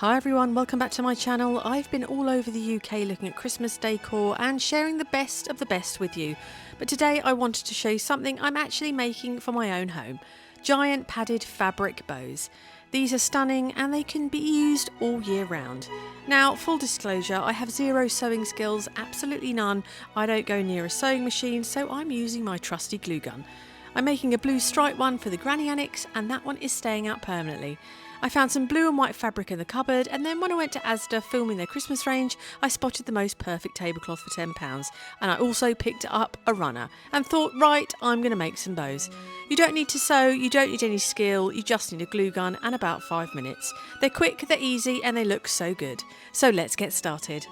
Hi everyone, welcome back to my channel. I've been all over the UK looking at Christmas decor and sharing the best of the best with you. But today I wanted to show you something I'm actually making for my own home. Giant padded fabric bows. These are stunning and they can be used all year round. Now, full disclosure, I have zero sewing skills, absolutely none. I don't go near a sewing machine, so I'm using my trusty glue gun. I'm making a blue stripe one for the granny annex and that one is staying out permanently. I found some blue and white fabric in the cupboard, and then when I went to ASDA filming their Christmas range, I spotted the most perfect tablecloth for £10, and I also picked up a runner and thought, right, I'm going to make some bows. You don't need to sew, you don't need any skill, you just need a glue gun and about 5 minutes. They're quick, they're easy, and they look so good. So let's get started.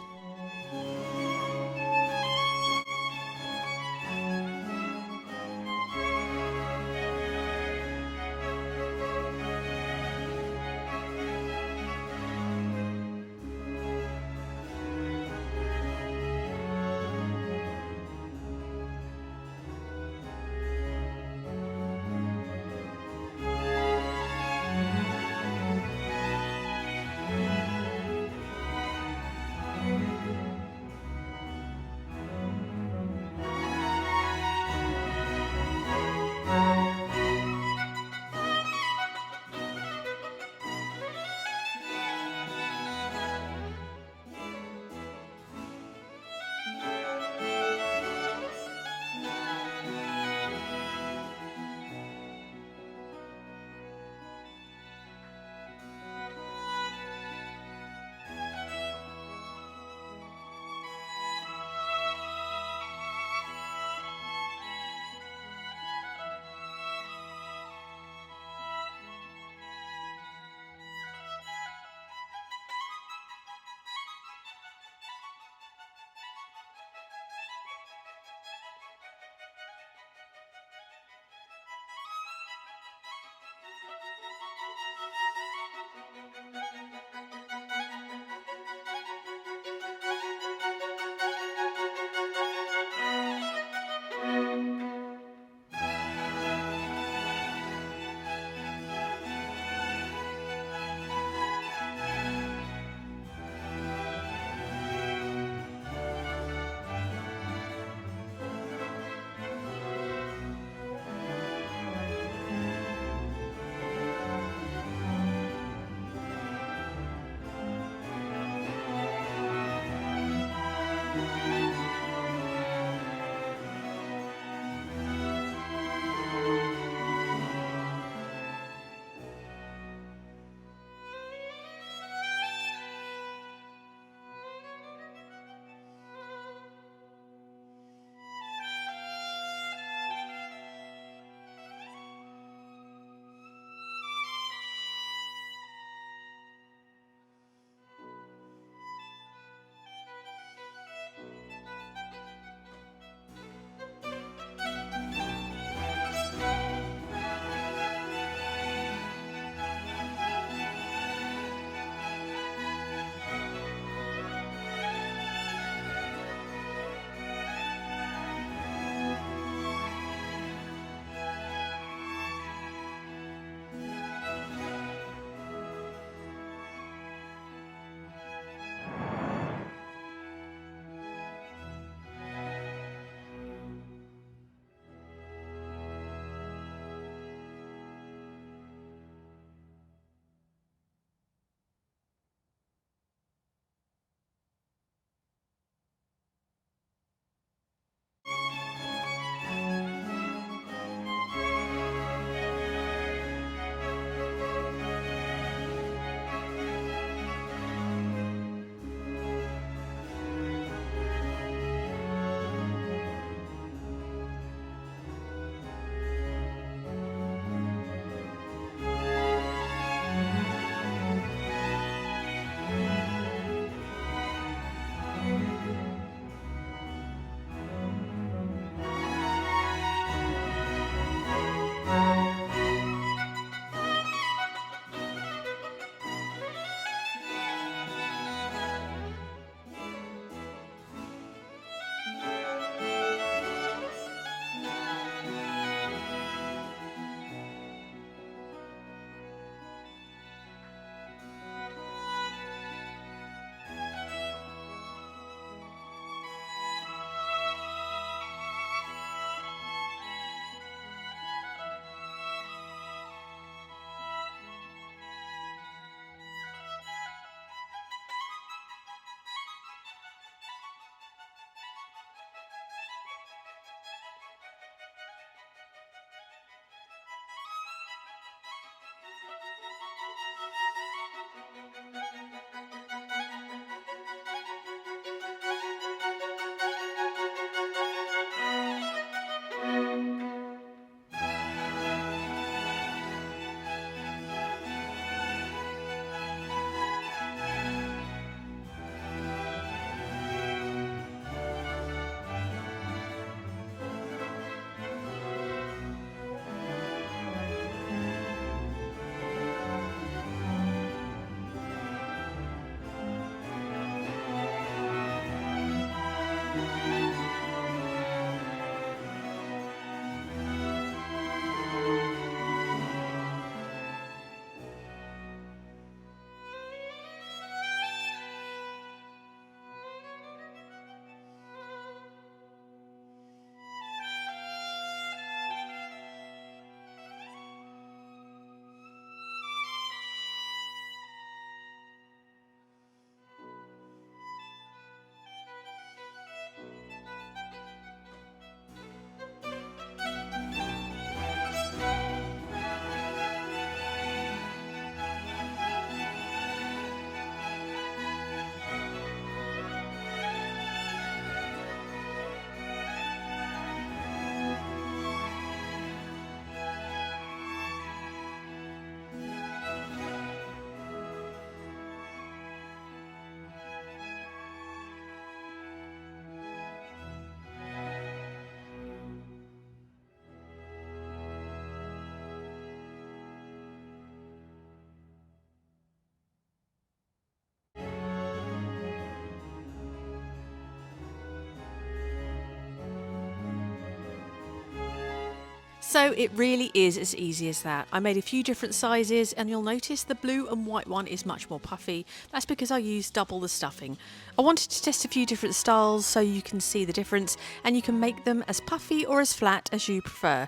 So it really is as easy as that. I made a few different sizes and you'll notice the blue and white one is much more puffy. That's because I used double the stuffing. I wanted to test a few different styles so you can see the difference and you can make them as puffy or as flat as you prefer.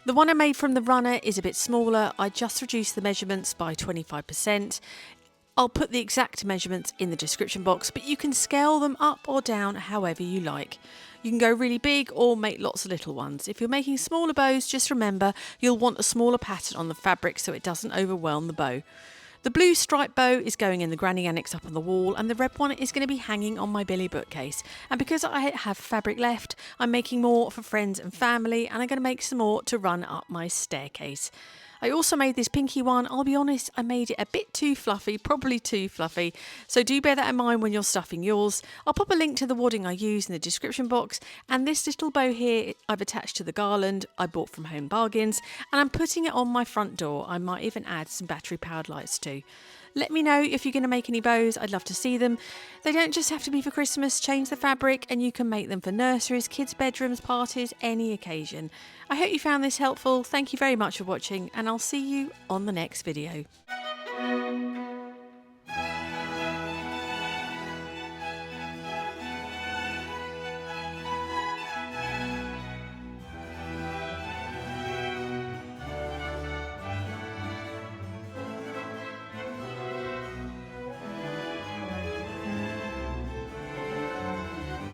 The one I made from the runner is a bit smaller. I just reduced the measurements by 25%. I'll put the exact measurements in the description box, but you can scale them up or down however you like. You can go really big or make lots of little ones. If you're making smaller bows, just remember you'll want a smaller pattern on the fabric so it doesn't overwhelm the bow. The blue striped bow is going in the granny annex up on the wall, and the red one is going to be hanging on my Billy bookcase. And because I have fabric left, I'm making more for friends and family, and I'm going to make some more to run up my staircase. I also made this pinky one. I'll be honest, I made it a bit too fluffy, probably too fluffy. So do bear that in mind when you're stuffing yours. I'll pop a link to the wadding I use in the description box. And this little bow here, I've attached to the garland I bought from Home Bargains. And I'm putting it on my front door. I might even add some battery powered lights too. Let me know if you're going to make any bows. I'd love to see them. They don't just have to be for Christmas. Change the fabric and you can make them for nurseries, kids' bedrooms, parties, any occasion. I hope you found this helpful. Thank you very much for watching and I'll see you on the next video.